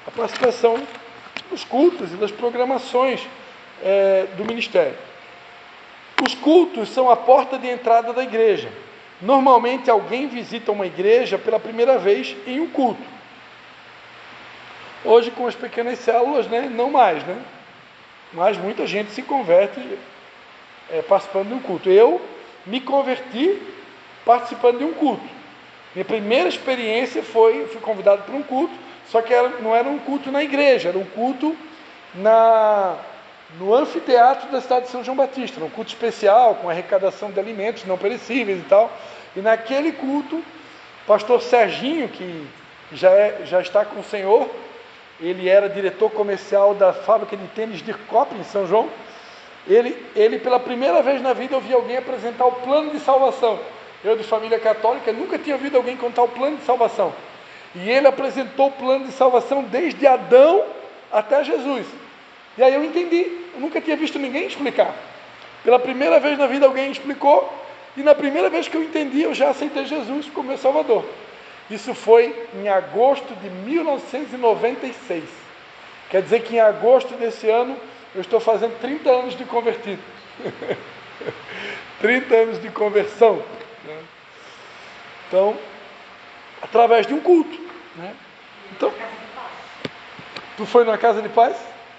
a participação dos cultos e das programações do ministério. Os cultos são a porta de entrada da igreja. Normalmente alguém visita uma igreja pela primeira vez em um culto. Hoje com as pequenas células, né, não mais, né? Mas muita gente se converte participando de um culto. Eu me converti participando de um culto. Minha primeira experiência fui convidado para um culto, só que não era um culto na igreja, era um culto no anfiteatro da cidade de São João Batista, um culto especial, com arrecadação de alimentos não perecíveis e tal. E naquele culto, o pastor Serginho, que já está com o Senhor, ele era diretor comercial da fábrica de tênis Dircop em São João. Ele pela primeira vez na vida, eu vi alguém apresentar o plano de salvação. Eu, de família católica, nunca tinha ouvido alguém contar o plano de salvação. E ele apresentou o plano de salvação desde Adão até Jesus. E aí eu entendi. Eu nunca tinha visto ninguém explicar. Pela primeira vez na vida alguém explicou. E na primeira vez que eu entendi, eu já aceitei Jesus como meu Salvador. Isso foi em agosto de 1996. Quer dizer que em agosto desse ano, eu estou fazendo 30 anos de convertido. 30 anos de conversão. Né? Então, através de um culto. Né? Então, tu foi na Casa de Paz?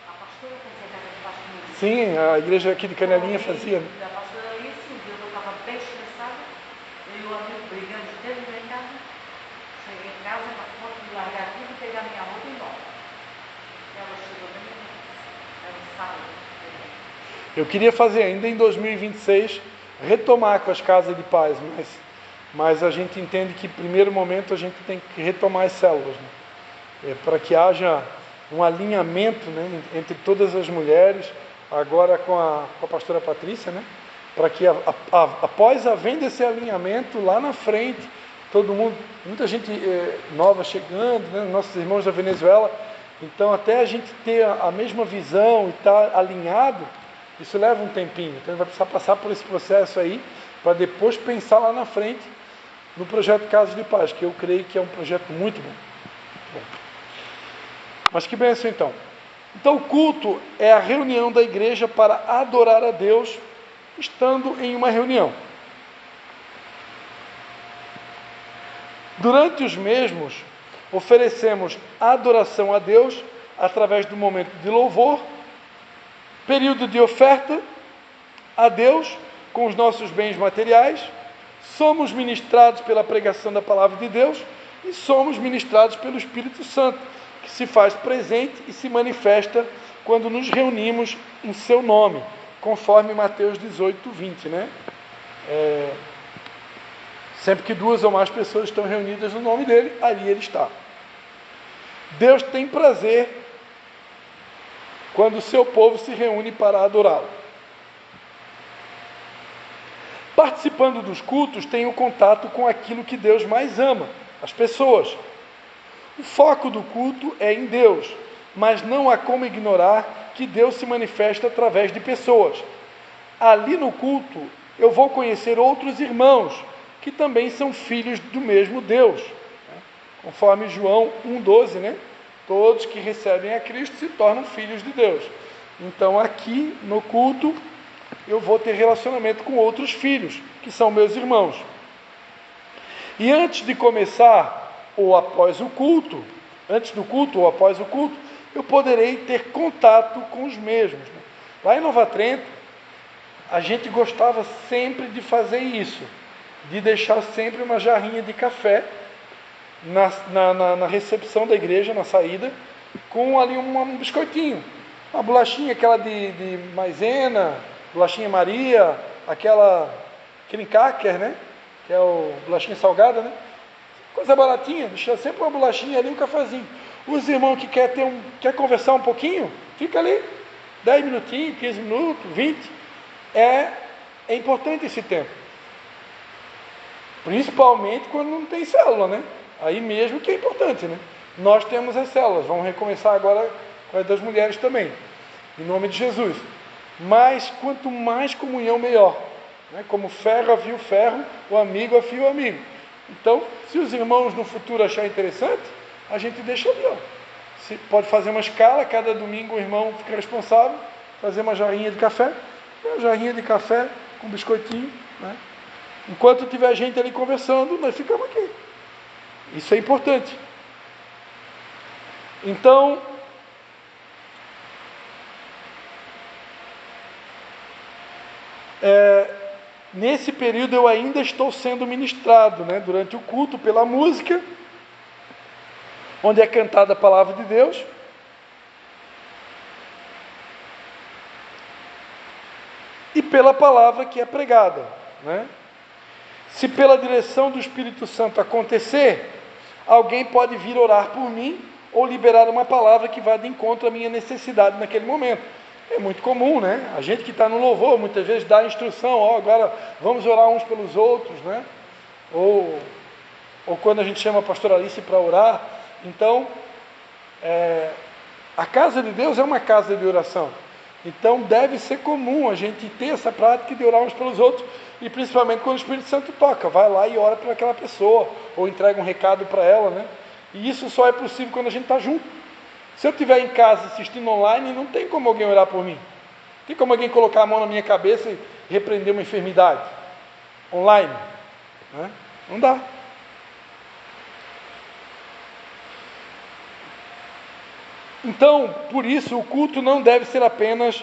A pastora fazia Casa de Paz comigo. Sim, a igreja aqui de Canelinha fazia. A pastora ali, sim, eu estava bem estressada, eu e o amigo brigando dentro da minha casa. Cheguei em casa, na porta, de largar tudo, pegar minha roupa e ir embora. Ela chegou da minha casa, era um sábado. Eu queria fazer ainda em 2026, retomar com as Casas de Paz, mas a gente entende que, em primeiro momento, a gente tem que retomar as células, né? Para que haja um alinhamento, né, entre todas as mulheres, agora com a pastora Patrícia, né, para que após havendo esse alinhamento, lá na frente, todo mundo, muita gente nova chegando, né, nossos irmãos da Venezuela, então até a gente ter a mesma visão e estar alinhado, isso leva um tempinho, então vai precisar passar por esse processo aí, para depois pensar lá na frente no projeto Casa de Paz, que eu creio que é um projeto muito bom. Mas que bênção então. Então o culto é a reunião da igreja para adorar a Deus, estando em uma reunião. Durante os mesmos, oferecemos adoração a Deus através do momento de louvor, período de oferta a Deus com os nossos bens materiais, somos ministrados pela pregação da palavra de Deus e somos ministrados pelo Espírito Santo, que se faz presente e se manifesta quando nos reunimos em seu nome, conforme Mateus 18, 20, né? Sempre que 2 ou mais pessoas estão reunidas no nome dele, ali ele está. Deus tem prazer quando o seu povo se reúne para adorá-lo. Participando dos cultos, tenho contato com aquilo que Deus mais ama, as pessoas. O foco do culto é em Deus, mas não há como ignorar que Deus se manifesta através de pessoas. Ali no culto, eu vou conhecer outros irmãos, que também são filhos do mesmo Deus. Conforme João 1,12, né? Todos que recebem a Cristo se tornam filhos de Deus. Então aqui no culto, eu vou ter relacionamento com outros filhos, que são meus irmãos. E antes de começar, ou após o culto, antes do culto ou após o culto, eu poderei ter contato com os mesmos. Lá em Nova Trento, a gente gostava sempre de fazer isso, de deixar sempre uma jarrinha de café na recepção da igreja, na saída, com ali um biscoitinho, uma bolachinha, aquela de maisena, bolachinha Maria, aquele cáquer, né? Que é o bolachinha salgada, né? Coisa baratinha, deixa sempre uma bolachinha ali, um cafezinho. Os irmãos que quer conversar um pouquinho, fica ali, 10 minutinhos, 15 minutos, 20. É importante esse tempo. Principalmente quando não tem célula, né? Aí mesmo que é importante, né? Nós temos as células, vamos recomeçar agora com as das mulheres também, em nome de Jesus. Mas quanto mais comunhão, melhor. Né? Como ferro afia o ferro, o amigo afia o amigo. Então, se os irmãos no futuro acharem interessante, a gente deixa ali, ó. Você pode fazer uma escala, cada domingo o irmão fica responsável, fazer uma jarrinha de café, uma jarrinha de café com biscoitinho, né? Enquanto tiver gente ali conversando, nós ficamos aqui. Isso é importante. Então, nesse período eu ainda estou sendo ministrado, né, durante o culto, pela música, onde é cantada a palavra de Deus. E pela palavra que é pregada, né? Se pela direção do Espírito Santo acontecer, alguém pode vir orar por mim ou liberar uma palavra que vá de encontro à minha necessidade naquele momento. É muito comum, né? A gente que está no louvor, muitas vezes dá a instrução, agora vamos orar uns pelos outros, né? Ou quando a gente chama a pastora Alice para orar. Então, a casa de Deus é uma casa de oração. Então, deve ser comum a gente ter essa prática de orar uns pelos outros, e principalmente quando o Espírito Santo toca, vai lá e ora por aquela pessoa, ou entrega um recado para ela, né? E isso só é possível quando a gente está junto. Se eu estiver em casa assistindo online, não tem como alguém orar por mim. Não tem como alguém colocar a mão na minha cabeça e repreender uma enfermidade online, né? Não dá. Então, por isso, o culto não deve ser apenas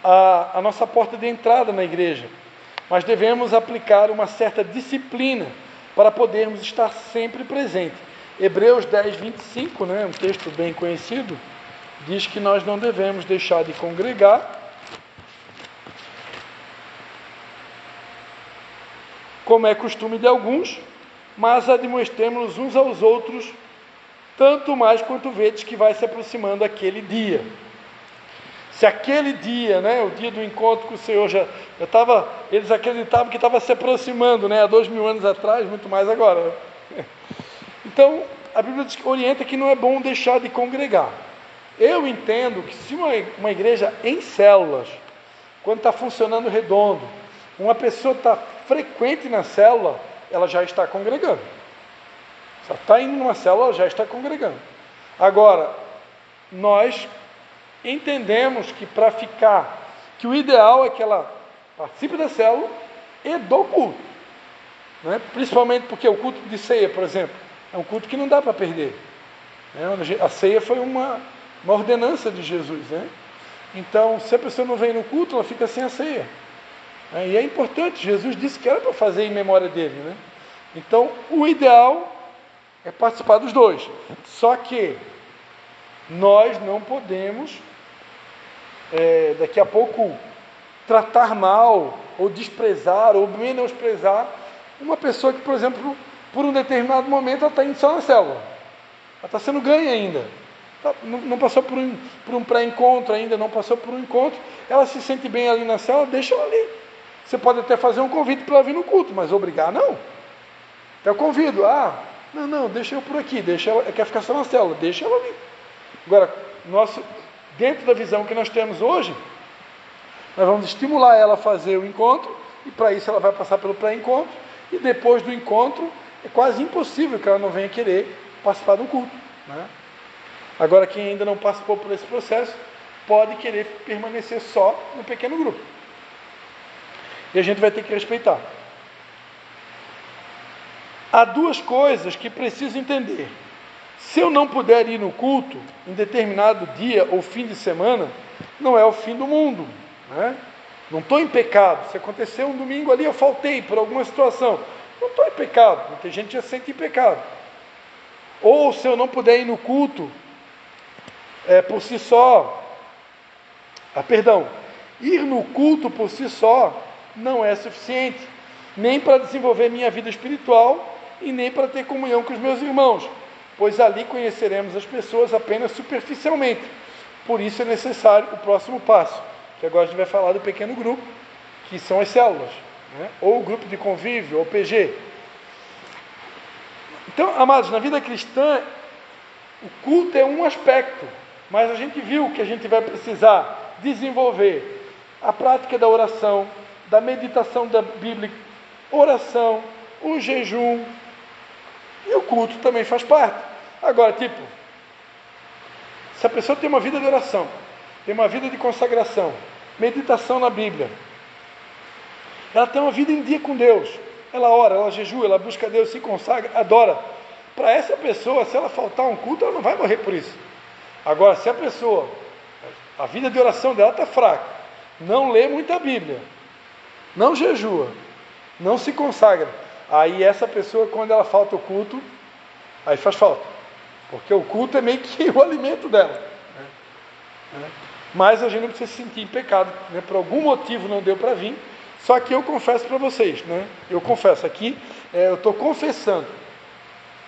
a nossa porta de entrada na igreja, mas devemos aplicar uma certa disciplina para podermos estar sempre presentes. Hebreus 10, 25, né, um texto bem conhecido, diz que nós não devemos deixar de congregar, como é costume de alguns, mas admoestemo-nos uns aos outros, tanto mais quanto vedes que vai se aproximando aquele dia. Se aquele dia, né, o dia do encontro com o Senhor, eles acreditavam que estava se aproximando, né, há 2000 anos atrás, muito mais agora. Então, a Bíblia orienta que não é bom deixar de congregar. Eu entendo que se uma igreja em células, quando está funcionando redondo, uma pessoa está frequente na célula, ela já está congregando. Se ela está indo numa célula, ela já está congregando. Agora, nós entendemos que que o ideal é que ela participe da célula e do culto, né? Principalmente porque o culto de ceia, por exemplo, é um culto que não dá para perder, né? A ceia foi uma ordenança de Jesus, né? Então, se a pessoa não vem no culto, ela fica sem a ceia, né? E é importante, Jesus disse que era para fazer em memória dele, né? Então, o ideal é participar dos dois, só que nós não podemos daqui a pouco tratar mal, ou desprezar, ou menosprezar uma pessoa que, por exemplo, por um determinado momento ela está indo só na célula, ela está sendo ganha ainda, não passou por um pré-encontro ainda, não passou por um encontro, ela se sente bem ali na célula, deixa ela ali. Você pode até fazer um convite para ela vir no culto, mas obrigar não. Eu convido, não, deixa eu por aqui, deixa ela, quer ficar só na célula, deixa ela ali. Agora, dentro da visão que nós temos hoje, nós vamos estimular ela a fazer o encontro, e para isso ela vai passar pelo pré-encontro, e depois do encontro, é quase impossível que ela não venha querer participar do culto, né? Agora, quem ainda não participou por esse processo, pode querer permanecer só no pequeno grupo. E a gente vai ter que respeitar. Há duas coisas que preciso entender. Se eu não puder ir no culto em determinado dia ou fim de semana, não é o fim do mundo, né? Não estou em pecado. Se aconteceu um domingo ali, eu faltei por alguma situação, não estou em pecado. Muita gente já sente em pecado. Ou se eu não puder ir no culto por si só, ir no culto por si só não é suficiente, nem para desenvolver minha vida espiritual e nem para ter comunhão com os meus irmãos, pois ali conheceremos as pessoas apenas superficialmente. Por isso é necessário o próximo passo, que agora a gente vai falar do pequeno grupo, que são as células, né? Ou o grupo de convívio, ou PG. Então, amados, na vida cristã, o culto é um aspecto, mas a gente viu que a gente vai precisar desenvolver a prática da oração, da meditação da Bíblia, oração, o jejum, e o culto também faz parte. Agora, Se a pessoa tem uma vida de oração, tem uma vida de consagração, meditação na Bíblia, ela tem uma vida em dia com Deus, ela ora, ela jejua, ela busca Deus, se consagra, adora. Para essa pessoa, se ela faltar um culto, ela não vai morrer por isso. Agora, se a pessoa, a vida de oração dela está fraca, não lê muita Bíblia, não jejua, não se consagra, aí essa pessoa, quando ela falta o culto, aí faz falta, porque o culto é meio que o alimento dela. Mas a gente não precisa se sentir em pecado, né? Por algum motivo não deu para vir. Só que eu confesso para vocês, né? Eu confesso aqui, eu estou confessando,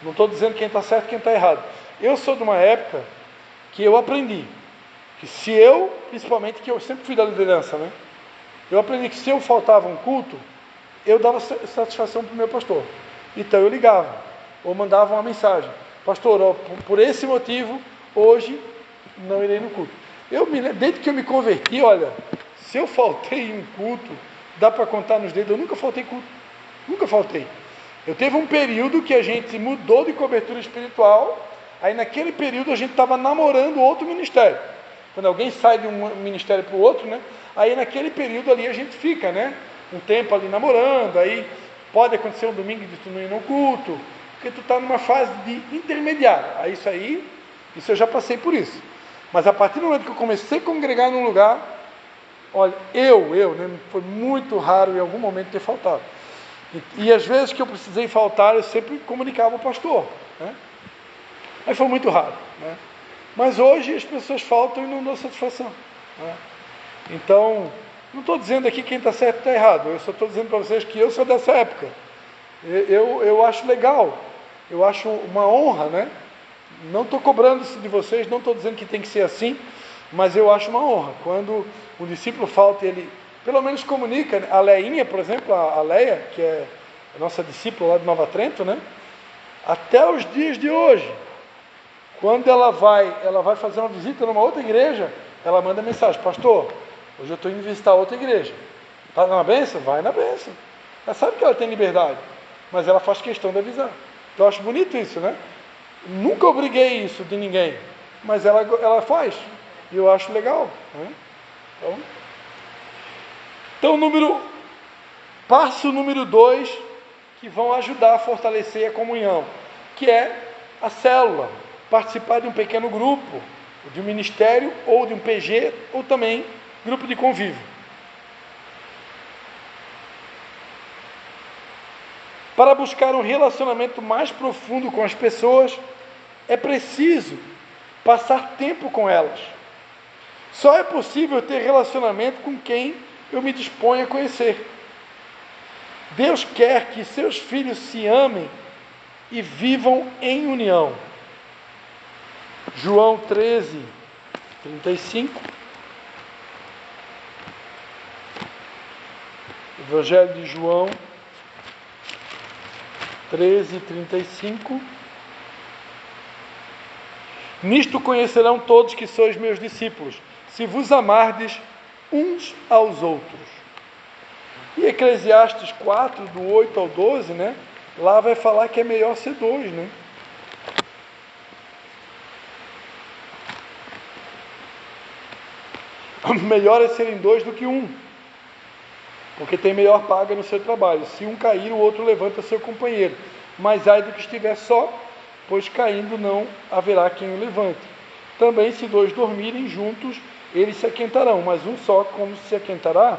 não estou dizendo quem está certo e quem está errado. Eu sou de uma época que eu aprendi que se eu, principalmente que eu sempre fui da liderança, né? Eu aprendi que se eu faltava um culto, eu dava satisfação para o meu pastor. Então eu ligava, ou mandava uma mensagem: pastor, ó, por esse motivo, hoje não irei no culto. Desde que eu me converti, olha, se eu faltei um culto, dá para contar nos dedos, eu nunca faltei culto, nunca faltei. Eu teve um período que a gente mudou de cobertura espiritual, aí naquele período a gente estava namorando outro ministério. Quando alguém sai de um ministério para o outro, né? Aí naquele período ali a gente fica, né? Um tempo ali namorando, aí pode acontecer um domingo de tu não ir no culto, porque tu está numa fase de intermediário. Aí isso eu já passei por isso. Mas a partir do momento que eu comecei a congregar num lugar, olha, né, foi muito raro em algum momento ter faltado. E às vezes que eu precisei faltar, eu sempre comunicava ao pastor, né? Mas foi muito raro, né? Mas hoje as pessoas faltam e não dão satisfação, né? Então, não estou dizendo aqui quem está certo e está errado, eu só estou dizendo para vocês que eu sou dessa época. Eu acho legal, eu acho uma honra, né? Não estou cobrando isso de vocês, não estou dizendo que tem que ser assim, mas eu acho uma honra. Quando um discípulo falta, ele pelo menos comunica, né? A Leinha, por exemplo, a Leia, que é a nossa discípula lá de Nova Trento, né? Até os dias de hoje, quando ela vai fazer uma visita numa outra igreja, ela manda mensagem: pastor, hoje eu estou indo visitar outra igreja, está na bênção? Vai na bênção. Ela sabe que ela tem liberdade, mas ela faz questão de avisar. Então eu acho bonito isso, né? Nunca obriguei isso de ninguém, mas ela faz, e eu acho legal, né? Então passo número 2, que vão ajudar a fortalecer a comunhão, que é a célula, participar de um pequeno grupo, de um ministério, ou de um PG, ou também grupo de convívio. Para buscar um relacionamento mais profundo com as pessoas, é preciso passar tempo com elas. Só é possível ter relacionamento com quem eu me disponho a conhecer. Deus quer que seus filhos se amem e vivam em união. João 13, 35. Evangelho de João 13, 35. Nisto conhecerão todos que sois meus discípulos, se vos amardes uns aos outros. E Eclesiastes 4, do 8 ao 12, né? Lá vai falar que é melhor ser 2, né? Melhor é serem 2 do que 1, porque tem melhor paga no seu trabalho. Se um cair, o outro levanta seu companheiro. Mas ai do que estiver só, pois caindo não haverá quem o levante. Também se 2 dormirem juntos, eles se aquentarão, mas um só como se aquentará?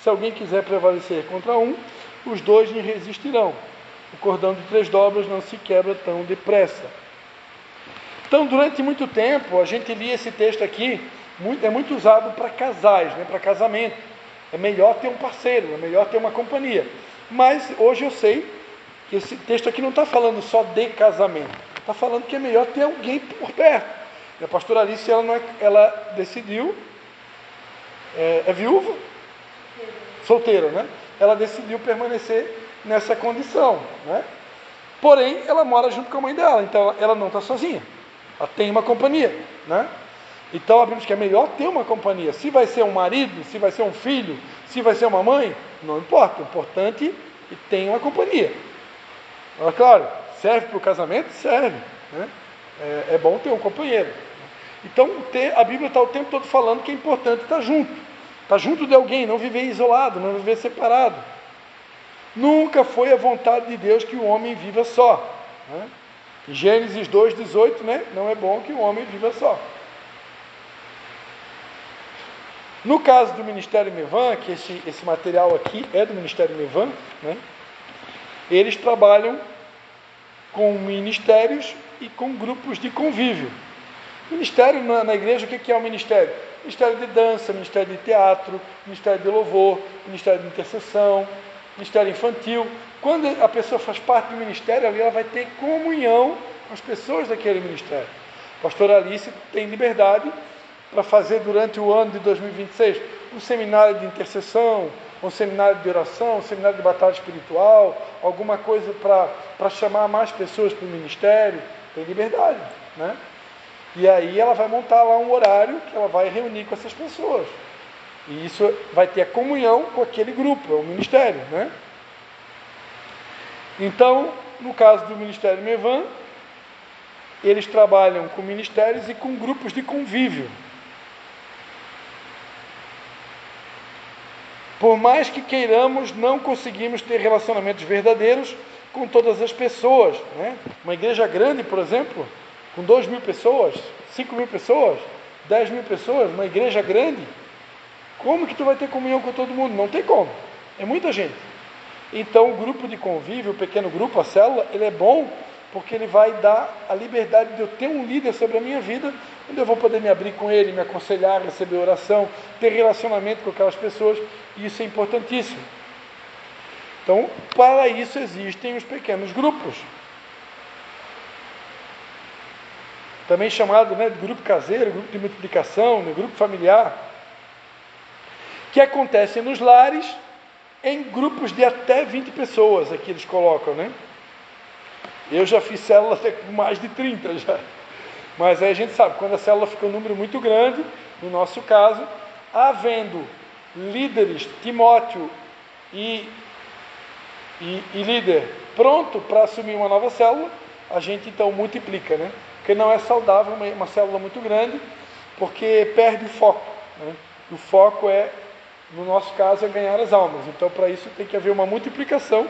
Se alguém quiser prevalecer contra um, os 2 lhe resistirão. O cordão de 3 dobras não se quebra tão depressa. Então, durante muito tempo, a gente lia esse texto aqui, é muito usado para casais, né, para casamento. É melhor ter um parceiro, é melhor ter uma companhia. Mas hoje eu sei que esse texto aqui não está falando só de casamento, está falando que é melhor ter alguém por perto. E a pastora Alice, ela decidiu, é viúva? Solteira, né? Ela decidiu permanecer nessa condição, né? Porém, ela mora junto com a mãe dela, então ela não está sozinha, ela tem uma companhia, né? Então a Bíblia diz que é melhor ter uma companhia. Se vai ser um marido, se vai ser um filho, se vai ser uma mãe, não importa, o importante é que tenha uma companhia. Claro, serve para o casamento? Serve, né? É bom ter um companheiro. Então, a Bíblia está o tempo todo falando que é importante estar junto. Estar junto de alguém, não viver isolado, não viver separado. Nunca foi a vontade de Deus que o homem viva só. Né? Gênesis 2,18, né? Não é bom que o homem viva só. No caso do Ministério Mevan, que esse material aqui é do Ministério Mevan, né? Eles trabalham com ministérios e com grupos de convívio. Ministério na igreja, o que é o ministério? Ministério de dança, ministério de teatro, ministério de louvor, ministério de intercessão, ministério infantil. Quando a pessoa faz parte do ministério, ali ela vai ter comunhão com as pessoas daquele ministério. A pastora Alice tem liberdade para fazer durante o ano de 2026 um seminário de intercessão, um seminário de oração, um seminário de batalha espiritual, alguma coisa para chamar mais pessoas para o ministério. Tem liberdade, né? E aí ela vai montar lá um horário que ela vai reunir com essas pessoas. E isso vai ter a comunhão com aquele grupo, é um ministério, né? Então, no caso do Ministério Mevan, eles trabalham com ministérios e com grupos de convívio. Por mais que queiramos, não conseguimos ter relacionamentos verdadeiros com todas as pessoas, né? Uma igreja grande, por exemplo, com 2.000 pessoas, 5.000 pessoas, 10.000 pessoas, uma igreja grande, como que tu vai ter comunhão com todo mundo? Não tem como, é muita gente. Então o grupo de convívio, o pequeno grupo, a célula, ele é bom porque ele vai dar a liberdade de eu ter um líder sobre a minha vida, onde eu vou poder me abrir com ele, me aconselhar, receber oração, ter relacionamento com aquelas pessoas, e isso é importantíssimo. Então, para isso existem os pequenos grupos, também chamado, né, de grupo caseiro, grupo de multiplicação, né, grupo familiar, que acontecem nos lares em grupos de até 20 pessoas, aqui eles colocam, né? Eu já fiz célula até com mais de 30 já. Mas aí a gente sabe, quando a célula fica um número muito grande, no nosso caso, havendo líderes, Timóteo e líder pronto para assumir uma nova célula, a gente então multiplica, né? Porque não é saudável uma célula muito grande, porque perde o foco, né? O foco é, no nosso caso, é ganhar as almas. Então, para isso tem que haver uma multiplicação.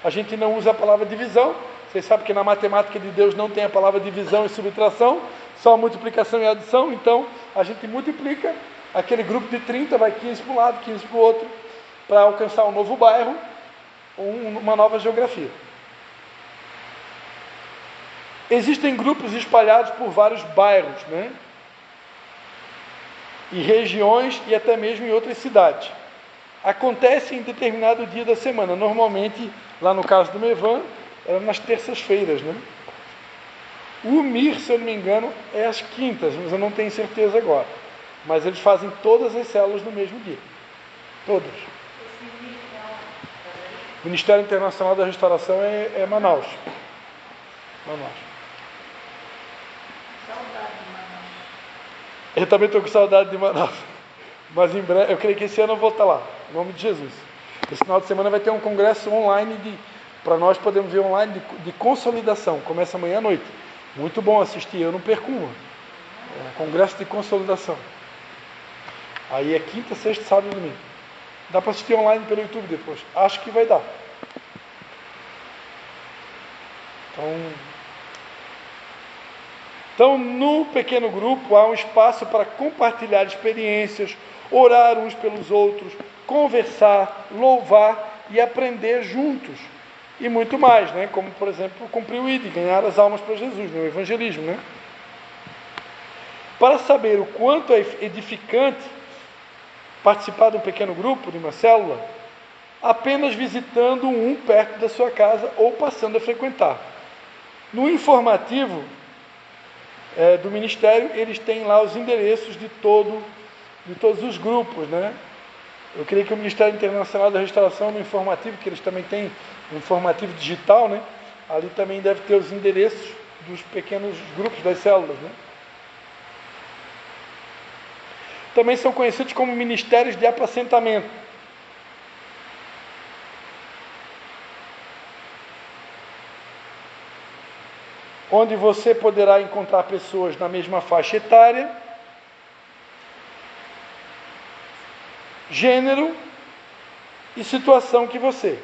A gente não usa a palavra divisão. Vocês sabem que na matemática de Deus não tem a palavra divisão e subtração, só multiplicação e adição. Então, a gente multiplica, aquele grupo de 30 vai 15 para um lado, 15 para o outro, para alcançar um novo bairro, uma nova geografia. Existem grupos espalhados por vários bairros, né? E regiões e até mesmo em outras cidades. Acontece em determinado dia da semana. Normalmente, lá no caso do Mevan, era nas terças-feiras, né? O MIR, se eu não me engano, é às quintas, mas eu não tenho certeza agora. Mas eles fazem todas as células no mesmo dia. Todas. O Ministério Internacional da Restauração é Manaus. Manaus. Saudade de Manaus. Eu também estou com saudade de Manaus. Mas em breve, eu creio que esse ano eu vou estar lá, em nome de Jesus. Esse final de semana vai ter um congresso online para nós podermos ver online de consolidação. Começa amanhã à noite. Muito bom assistir, eu não perco uma. Congresso de consolidação. Aí é quinta, sexta, sábado e domingo. Dá para assistir online pelo YouTube depois. Acho que vai dar. Então, no pequeno grupo há um espaço para compartilhar experiências, orar uns pelos outros, conversar, louvar e aprender juntos. E muito mais, né? Como, por exemplo, cumprir o ID, ganhar as almas para Jesus, no evangelismo, né? Para saber o quanto é edificante participar de um pequeno grupo, de uma célula, apenas visitando um perto da sua casa ou passando a frequentar. No informativo do Ministério, eles têm lá os endereços de todos os grupos, né? Eu creio que o Ministério Internacional da Restauração, no informativo, que eles também têm um informativo digital, né? Ali também deve ter os endereços dos pequenos grupos das células, né? Também são conhecidos como ministérios de apacentamento. onde você poderá encontrar pessoas na mesma faixa etária, gênero e situação que você.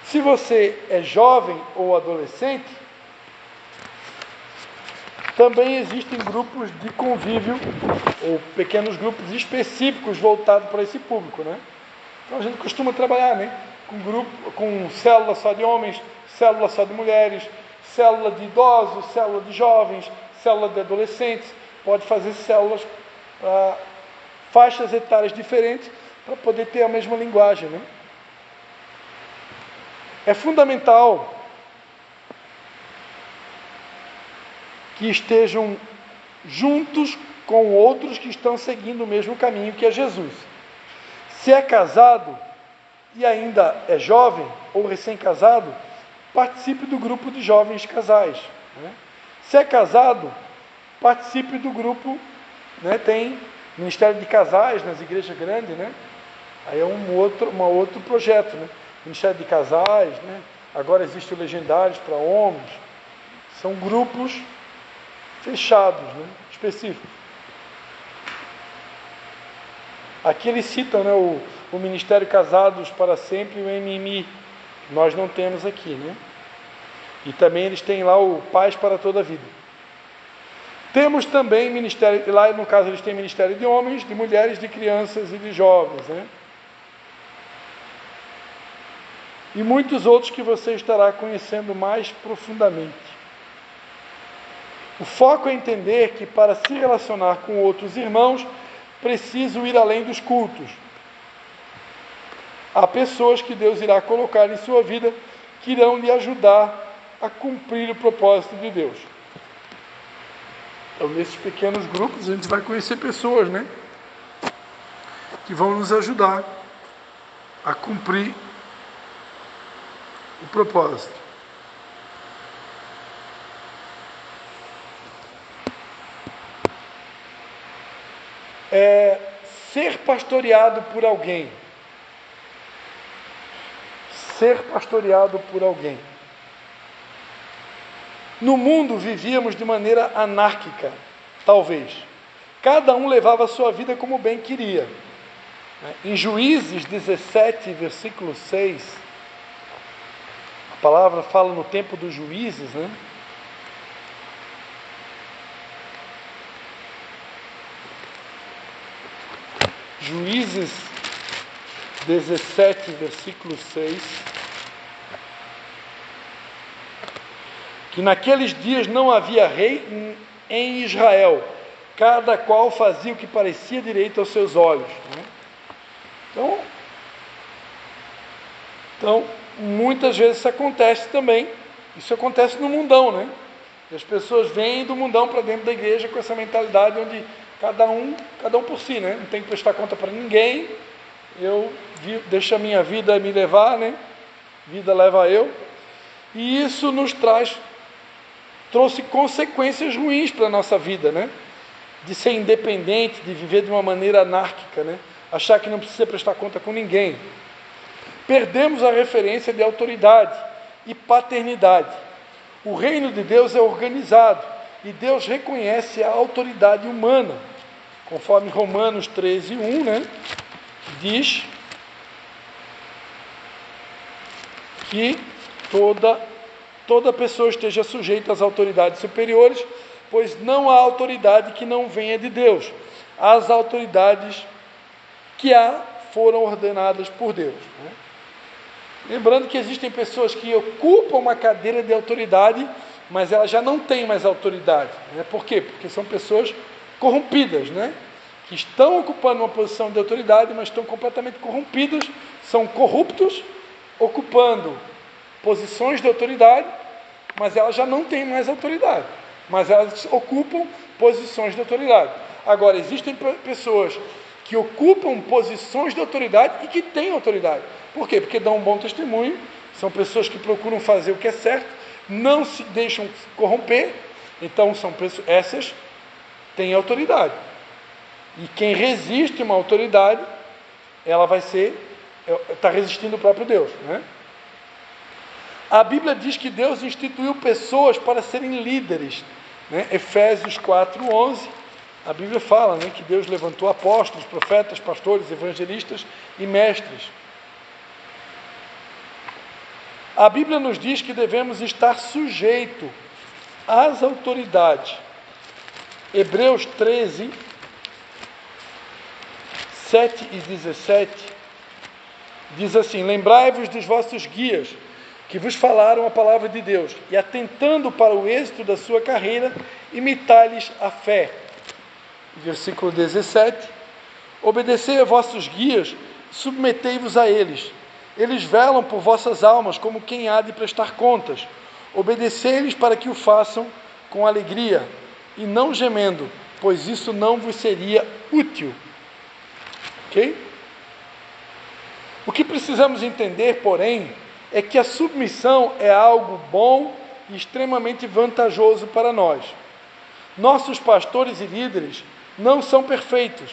Se você é jovem ou adolescente, também existem grupos de convívio ou pequenos grupos específicos voltados para esse público, né? Então a gente costuma trabalhar, né? Com célula só de homens, célula só de mulheres, célula de idosos, célula de jovens, célula de adolescentes. Pode fazer células para faixas etárias diferentes para poder ter a mesma linguagem, né? É fundamental que estejam juntos com outros que estão seguindo o mesmo caminho que é Jesus. Se é casado e ainda é jovem ou recém-casado, participe do grupo de jovens casais, né? Se é casado, participe do grupo, né? Tem Ministério de Casais nas igrejas grandes, né? Aí é um outro projeto, né? Ministério de Casais, né? Agora existe o Legendários para homens. São grupos fechados, né? Específicos. Aqui eles citam, né, o Ministério Casados para Sempre e o MMI. Nós não temos aqui, né? E também eles têm lá o Paz para Toda a Vida. Temos também ministério, lá no caso eles têm Ministério de Homens, de Mulheres, de Crianças e de Jovens, né? E muitos outros que você estará conhecendo mais profundamente. O foco é entender que para se relacionar com outros irmãos, preciso ir além dos cultos. Há pessoas que Deus irá colocar em sua vida que irão lhe ajudar a cumprir o propósito de Deus. Então, nesses pequenos grupos, a gente vai conhecer pessoas, né? Que vão nos ajudar a cumprir o propósito. Ser pastoreado por alguém. Ser pastoreado por alguém. No mundo vivíamos de maneira anárquica, talvez. Cada um levava a sua vida como bem queria. Em Juízes 17, versículo 6, a palavra fala no tempo dos juízes, né? Juízes 17, versículo 6, que naqueles dias não havia rei em Israel, cada qual fazia o que parecia direito aos seus olhos, né? Então, muitas vezes isso acontece também. Isso acontece no mundão, né? E as pessoas vêm do mundão para dentro da igreja com essa mentalidade onde cada um por si, né? Não tem que prestar conta para ninguém. Eu deixo a minha vida me levar, né? Vida leva eu. E isso trouxe consequências ruins para a nossa vida, né? De ser independente, de viver de uma maneira anárquica, né? Achar que não precisa prestar conta com ninguém. Perdemos a referência de autoridade e paternidade. O reino de Deus é organizado e Deus reconhece a autoridade humana, conforme Romanos 13:1, né? Diz que toda pessoa esteja sujeita às autoridades superiores, pois não há autoridade que não venha de Deus. As autoridades que foram ordenadas por Deus, né? Lembrando que existem pessoas que ocupam uma cadeira de autoridade, mas elas já não têm mais autoridade, né? Por quê? Porque são pessoas corrompidas, né? Que estão ocupando uma posição de autoridade, mas estão completamente corrompidos, são corruptos, ocupando posições de autoridade, mas elas já não têm mais autoridade, mas elas ocupam posições de autoridade. Agora, existem pessoas que ocupam posições de autoridade e que têm autoridade. Por quê? Porque dão um bom testemunho, são pessoas que procuram fazer o que é certo, não se deixam corromper, então essas têm autoridade. E quem resiste uma autoridade, ela está resistindo o próprio Deus, né? A Bíblia diz que Deus instituiu pessoas para serem líderes, né? Efésios 4:11, a Bíblia fala, né, que Deus levantou apóstolos, profetas, pastores, evangelistas e mestres. A Bíblia nos diz que devemos estar sujeitos às autoridades. Hebreus 13, 7 e 17, diz assim: lembrai-vos dos vossos guias, que vos falaram a palavra de Deus, e atentando para o êxito da sua carreira, imitai-lhes a fé. Versículo 17, obedecei a vossos guias, submetei-vos a eles. Eles velam por vossas almas, como quem há de prestar contas. Obedecei-lhes para que o façam com alegria, e não gemendo, pois isso não vos seria útil. Ok? O que precisamos entender, porém, é que a submissão é algo bom e extremamente vantajoso para nós. Nossos pastores e líderes não são perfeitos,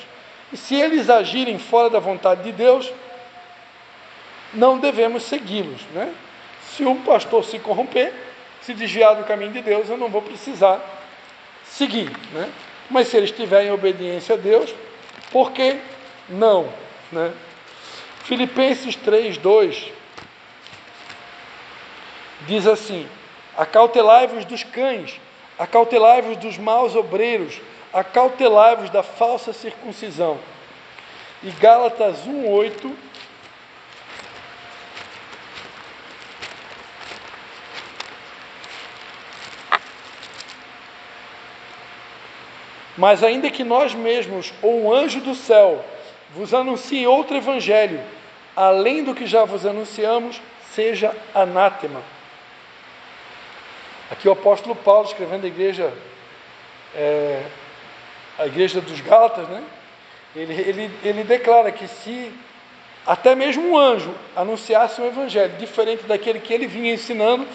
e se eles agirem fora da vontade de Deus, não devemos segui-los, né? Se um pastor se corromper, se desviar do caminho de Deus, eu não vou precisar seguir, né? Mas se ele estiver em obediência a Deus, por que não, né? Filipenses 3:2 diz assim: acautelai-vos dos cães, acautelai-vos dos maus obreiros, acautelai-vos da falsa circuncisão. E Gálatas 1:8 mas ainda que nós mesmos ou um anjo do céu vos anuncie outro evangelho, além do que já vos anunciamos, seja anátema. Aqui o apóstolo Paulo, escrevendo a igreja dos Gálatas, né? Ele declara que se até mesmo um anjo anunciasse um evangelho diferente daquele que ele vinha ensinando,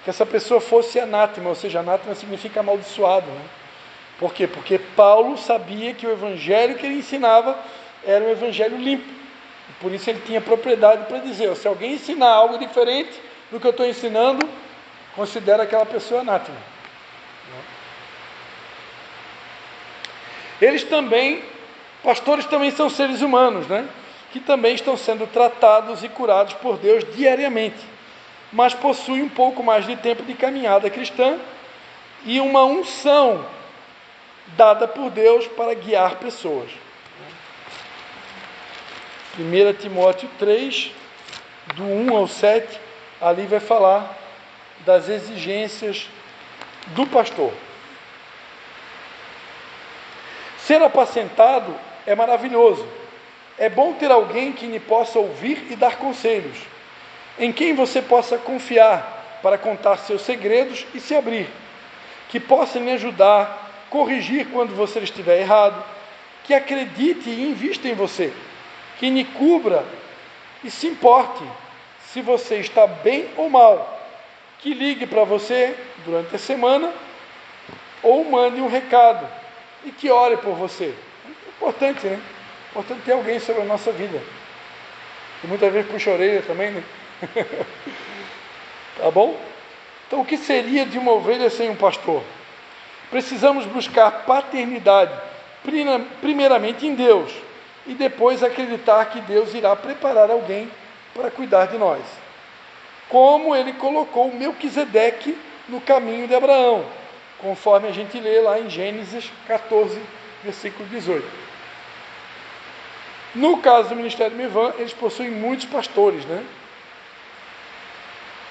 que essa pessoa fosse anátema, ou seja, anátema significa amaldiçoado, né? Por quê? Porque Paulo sabia que o evangelho que ele ensinava era um evangelho limpo. Por isso ele tinha propriedade para dizer: se alguém ensinar algo diferente do que eu estou ensinando, considera aquela pessoa anátema. Eles também, pastores também são seres humanos, né? Que também estão sendo tratados e curados por Deus diariamente, mas possuem um pouco mais de tempo de caminhada cristã e uma unção dada por Deus para guiar pessoas. 1 Timóteo 3, do 1 ao 7, ali vai falar das exigências do pastor. Ser apacentado é maravilhoso. É bom ter alguém que lhe possa ouvir e dar conselhos, em quem você possa confiar para contar seus segredos e se abrir, que possa lhe ajudar, corrigir quando você estiver errado, que acredite e invista em você, que lhe cubra e se importe se você está bem ou mal, que ligue para você durante a semana ou mande um recado e que ore por você. É importante, né? É importante ter alguém sobre a nossa vida. E muitas vezes puxa a orelha também, né? Tá bom? Então, o que seria de uma ovelha sem um pastor? Precisamos buscar paternidade, primeiramente em Deus, e depois acreditar que Deus irá preparar alguém para cuidar de nós. Como ele colocou Melquisedeque no caminho de Abraão, conforme a gente lê lá em Gênesis 14, versículo 18. No caso do Ministério Mivan, eles possuem muitos pastores, né?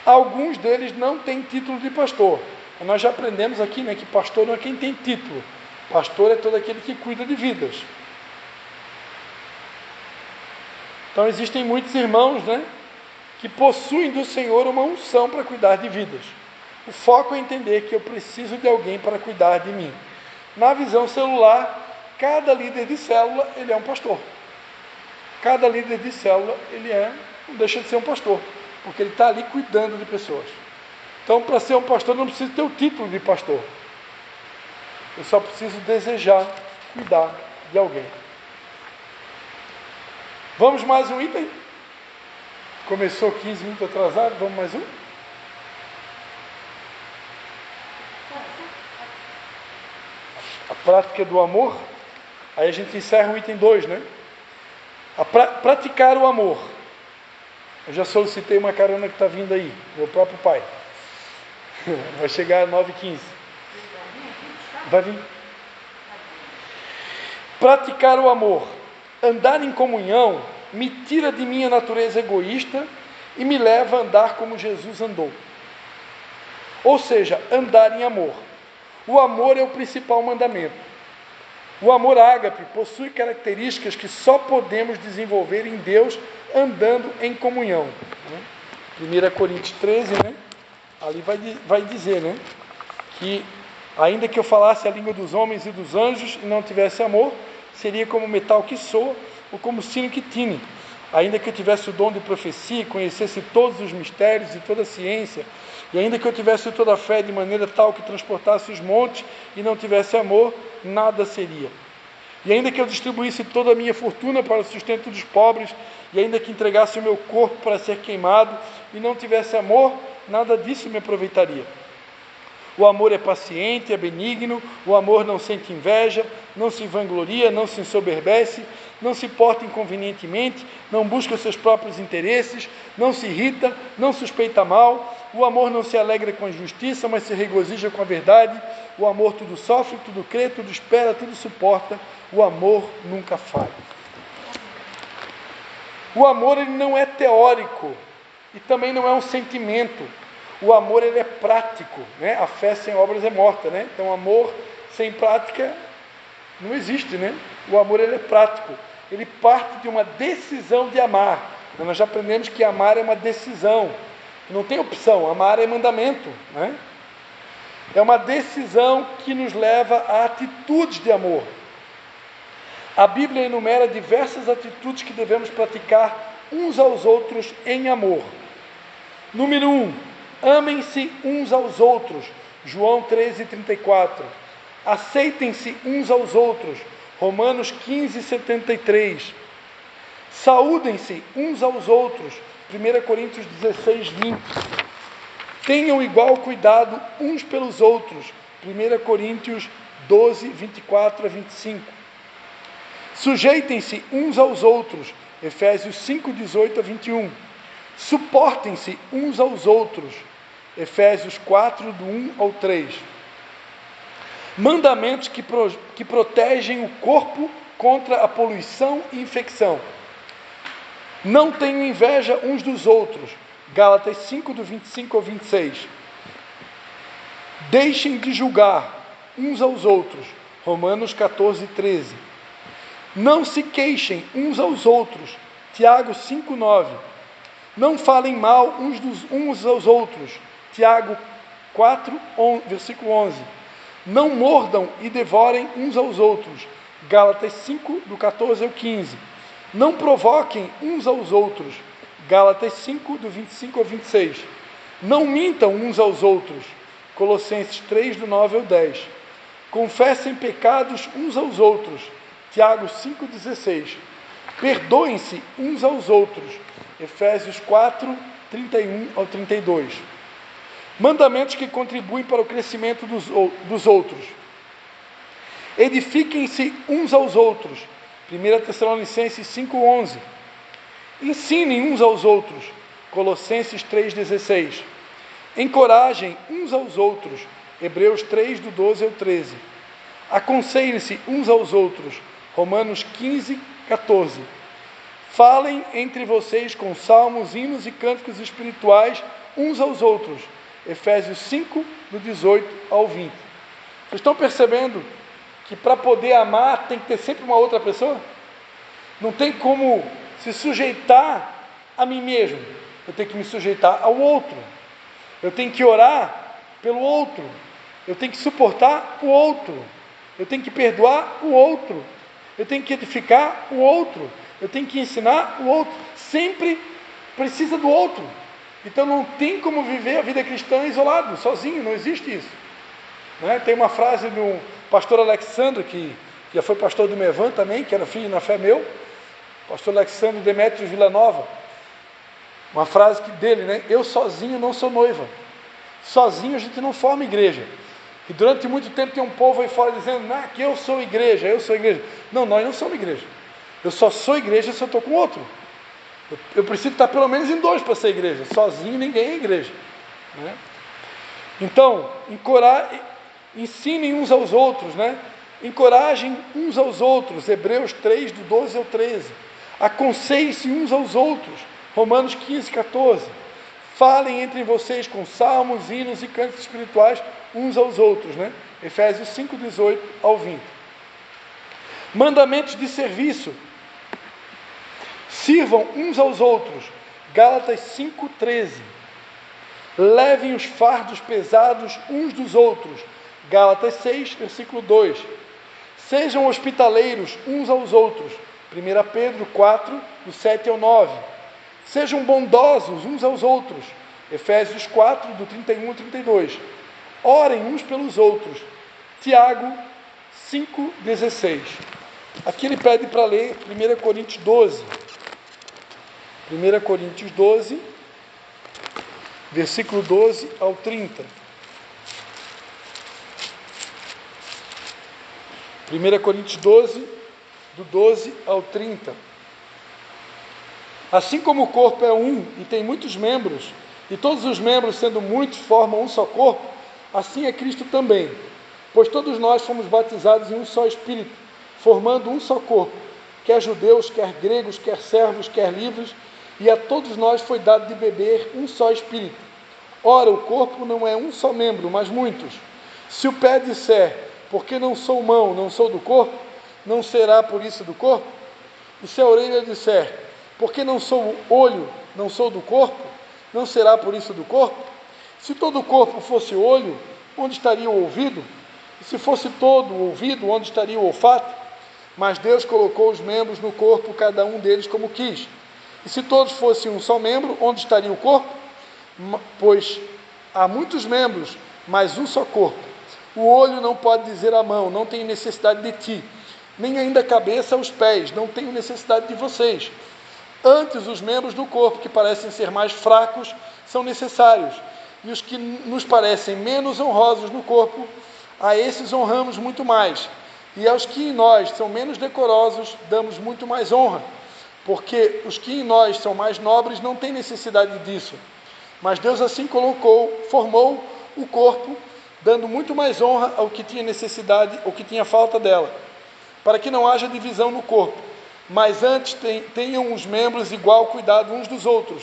Alguns deles não têm título de pastor. Nós já aprendemos aqui, né, que pastor não é quem tem título. Pastor é todo aquele que cuida de vidas. Então existem muitos irmãos, né, que possuem do Senhor uma unção para cuidar de vidas. O foco é entender que eu preciso de alguém para cuidar de mim. Na visão celular, cada líder de célula, ele é um pastor. Cada líder de célula, não deixa de ser um pastor, porque ele está ali cuidando de pessoas. Então, para ser um pastor, não preciso ter o título de pastor. Eu só preciso desejar cuidar de alguém. Vamos mais um item? Começou 15 minutos atrasado, vamos mais um? prática do amor. Aí a gente encerra o item 2, né? Praticar o amor. Eu já solicitei uma carona que está vindo aí, meu próprio pai. Vai chegar às 9h15. Vai vir. Praticar o amor. Andar em comunhão me tira de minha natureza egoísta e me leva a andar como Jesus andou. Ou seja, andar em amor. O amor é o principal mandamento. O amor ágape possui características que só podemos desenvolver em Deus andando em comunhão. 1 Coríntios 13, né? Ali vai dizer, né? Que ainda que eu falasse a língua dos homens e dos anjos e não tivesse amor, seria como metal que soa ou como sino que tine. Ainda que eu tivesse o dom de profecia, conhecesse todos os mistérios e toda a ciência, e ainda que eu tivesse toda a fé de maneira tal que transportasse os montes e não tivesse amor, nada seria. E ainda que eu distribuísse toda a minha fortuna para o sustento dos pobres, e ainda que entregasse o meu corpo para ser queimado e não tivesse amor, nada disso me aproveitaria. O amor é paciente, é benigno, o amor não sente inveja, não se vangloria, não se ensoberbece, não se porta inconvenientemente, não busca seus próprios interesses, não se irrita, não suspeita mal, o amor não se alegra com a injustiça, mas se regozija com a verdade, o amor tudo sofre, tudo crê, tudo espera, tudo suporta, o amor nunca falha. O amor ele não é teórico e também não é um sentimento. O amor ele é prático, né? A fé sem obras é morta, né? Então amor sem prática não existe, né? O amor ele é prático. Ele parte de uma decisão de amar. Nós já aprendemos que amar é uma decisão. Não tem opção, amar é mandamento, né? É uma decisão que nos leva a atitudes de amor. A Bíblia enumera diversas atitudes que devemos praticar uns aos outros em amor. Número 1, amem-se uns aos outros. João 13:34. Aceitem-se uns aos outros. Romanos 15:73. Saúdem-se uns aos outros. 1 Coríntios 16:20. Tenham igual cuidado uns pelos outros. 1 Coríntios 12:24-25. Sujeitem-se uns aos outros. Efésios 5:18-21. Suportem-se uns aos outros. Efésios 4, do 1 ao 3. Mandamentos que protegem o corpo contra a poluição e infecção. Não tenham inveja uns dos outros. Gálatas 5, do 25 ao 26. Deixem de julgar uns aos outros. Romanos 14:13. Não se queixem uns aos outros. Tiago 5:9. Não falem mal uns aos outros. Tiago 4, versículo 11. Não mordam e devorem uns aos outros. Gálatas 5, do 14 ao 15. Não provoquem uns aos outros. Gálatas 5, do 25 ao 26. Não mintam uns aos outros. Colossenses 3, do 9 ao 10. Confessem pecados uns aos outros. Tiago 5,16. Perdoem-se uns aos outros. Efésios 4, 31 ao 32. Mandamentos que contribuem para o crescimento dos outros. Edifiquem-se uns aos outros. 1 Tessalonicenses 5,11. Ensinem uns aos outros. Colossenses 3,16. Encorajem uns aos outros. Hebreus 3, do 12 ao 13. Aconselhem-se uns aos outros. Romanos 15, 14. Falem entre vocês com salmos, hinos e cânticos espirituais uns aos outros. Efésios 5, do 18 ao 20. Vocês estão percebendo que para poder amar tem que ter sempre uma outra pessoa? Não tem como se sujeitar a mim mesmo. Eu tenho que me sujeitar ao outro. Eu tenho que orar pelo outro. Eu tenho que suportar o outro. Eu tenho que perdoar o outro. Eu tenho que edificar o outro. Eu tenho que ensinar o outro. Sempre precisa do outro. Então não tem como viver a vida cristã isolado, sozinho, não existe isso. Né? Tem uma frase do pastor Alexandre, que já foi pastor do Mevan também, que era filho na fé meu, pastor Alexandre Demétrios Villanova. Uma frase dele, né? Eu sozinho não sou noiva. Sozinho a gente não forma igreja. E durante muito tempo tem um povo aí fora dizendo, que eu sou igreja, eu sou igreja. Não, nós não somos igreja. Eu só sou igreja se eu estou com outro. Eu preciso estar pelo menos em 2 para ser igreja. Sozinho ninguém é igreja. Né? Então, ensinem uns aos outros, né? Encorajem uns aos outros. Hebreus 3, do 12 ao 13. Aconselhem-se uns aos outros. Romanos 15, 14. Falem entre vocês com salmos, hinos e cantos espirituais uns aos outros, né? Efésios 5, 18 ao 20. Mandamentos de serviço. Sirvam uns aos outros. Gálatas 5, 13. Levem os fardos pesados uns dos outros. Gálatas 6, versículo 2. Sejam hospitaleiros uns aos outros. 1 Pedro 4, do 7 ao 9. Sejam bondosos uns aos outros. Efésios 4, do 31 ao 32. Orem uns pelos outros. Tiago 5, 16. Aqui ele pede para ler 1 Coríntios 12. 1 Coríntios 12, versículo 12 ao 30. 1 Coríntios 12, do 12 ao 30. Assim como o corpo é um e tem muitos membros, e todos os membros, sendo muitos, formam um só corpo, assim é Cristo também. Pois todos nós fomos batizados em um só Espírito, formando um só corpo, quer judeus, quer gregos, quer servos, quer livres, e a todos nós foi dado de beber um só Espírito. Ora, o corpo não é um só membro, mas muitos. Se o pé disser, porque não sou mão, não sou do corpo, não será por isso do corpo? E se a orelha disser, porque não sou olho, não sou do corpo, não será por isso do corpo? Se todo o corpo fosse olho, onde estaria o ouvido? E se fosse todo o ouvido, onde estaria o olfato? Mas Deus colocou os membros no corpo, cada um deles como quis. E se todos fossem um só membro, onde estaria o corpo? Pois há muitos membros, mas um só corpo. O olho não pode dizer à mão, não tenho necessidade de ti, nem ainda a cabeça aos pés, não tenho necessidade de vocês. Antes, os membros do corpo, que parecem ser mais fracos, são necessários, e os que nos parecem menos honrosos no corpo, a esses honramos muito mais, e aos que em nós são menos decorosos, damos muito mais honra, porque os que em nós são mais nobres não têm necessidade disso. Mas Deus assim formou o corpo, dando muito mais honra ao que tinha necessidade, ou que tinha falta dela, para que não haja divisão no corpo, mas antes tenham os membros igual cuidado uns dos outros,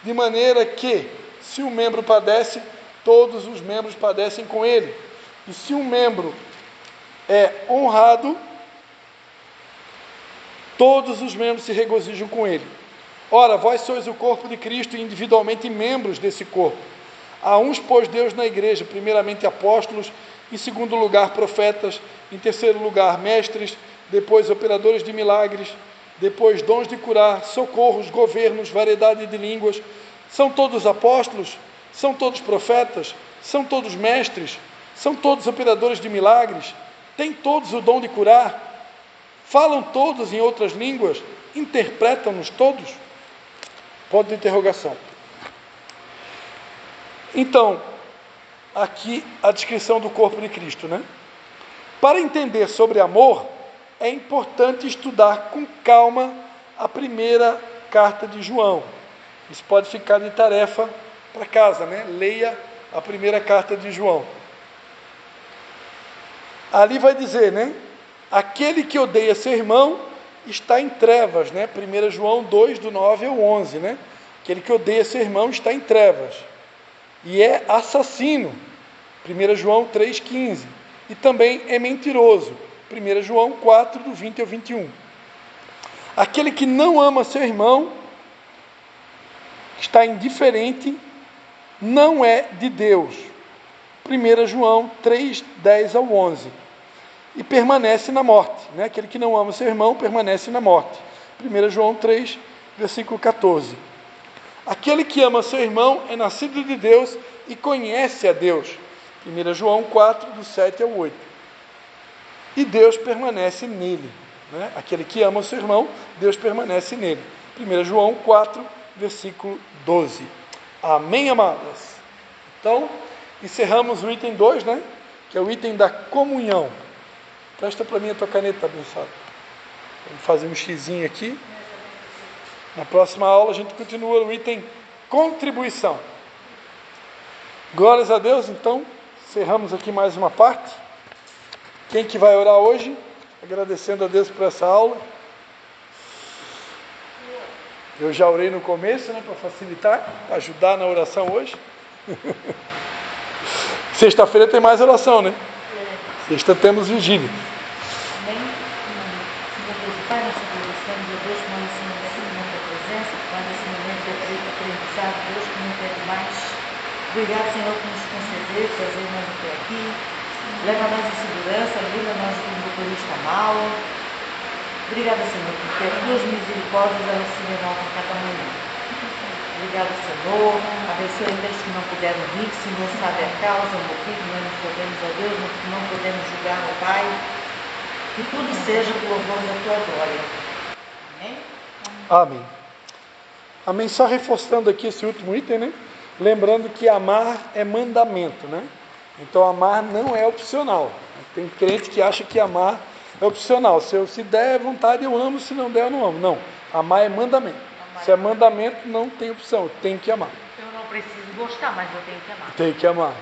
de maneira que, se um membro padece, todos os membros padecem com ele, e se um membro é honrado, todos os membros se regozijam com ele. Ora, vós sois o corpo de Cristo e individualmente membros desse corpo. A uns pôs Deus na igreja, primeiramente apóstolos, em segundo lugar profetas, em terceiro lugar mestres, depois operadores de milagres, depois dons de curar, socorros, governos, variedade de línguas. São todos apóstolos? São todos profetas? São todos mestres? São todos operadores de milagres? Têm todos o dom de curar? Falam todos em outras línguas? Interpretam-nos todos? Ponto de interrogação. Então, aqui a descrição do corpo de Cristo, né? Para entender sobre amor, é importante estudar com calma a primeira carta de João. Isso pode ficar de tarefa para casa, né? Leia a primeira carta de João. Ali vai dizer, né? Aquele que odeia seu irmão está em trevas, né? 1 João 2, do 9 ao 11, né? Aquele que odeia seu irmão está em trevas e é assassino, 1 João 3,15, e também é mentiroso, 1 João 4, do 20 ao 21. Aquele que não ama seu irmão está indiferente, não é de Deus, 1 João 3, 10 ao 11, e permanece na morte, né? Aquele que não ama seu irmão permanece na morte, 1 João 3, versículo 14. Aquele que ama seu irmão é nascido de Deus e conhece a Deus, 1 João 4, do 7 ao 8. E Deus permanece nele, né? Aquele que ama seu irmão, Deus permanece nele, 1 João 4, versículo 12. Amém, amadas? Então, encerramos o item 2, né? que é o item da comunhão. Presta para mim a tua caneta, abençoado. Vamos fazer um xizinho aqui. Na próxima aula a gente continua no item contribuição. Glórias a Deus, então, encerramos aqui mais uma parte. Quem que vai orar hoje? Agradecendo a Deus por essa aula. Eu já orei no começo, né, para facilitar, para ajudar na oração hoje. Sexta-feira tem mais oração, né? Sexta temos vigília. Amém? Senhor Deus, Pai, nós te agradecemos, ó Deus, por mais esse momento da presença, por mais esse momento de aprendizado, Deus, que não quero mais. Obrigado, Senhor, por nos conceder, trazer nós até aqui. Leva nós em segurança, livra nós do motorista mau. Obrigado, Senhor, porque as tuas misericórdias elas se renovam a cada manhã. Obrigado, Senhor. Abençoe aqueles que não puderam vir, que o Senhor sabe a causa, o motivo, nós não podemos, ó Deus, não podemos julgar, ó Pai. Que tudo seja por louvor da tua glória. Amém? Amém. Amém. Só reforçando aqui esse último item, né? Lembrando que amar é mandamento, né? Então amar não é opcional. Tem crente que acha que amar é opcional. Se der vontade eu amo, se não der eu não amo. Não. Amar é mandamento. Se é mandamento, não tem opção. Tem que amar. Eu não preciso gostar, mas eu tenho que amar. Tem que amar.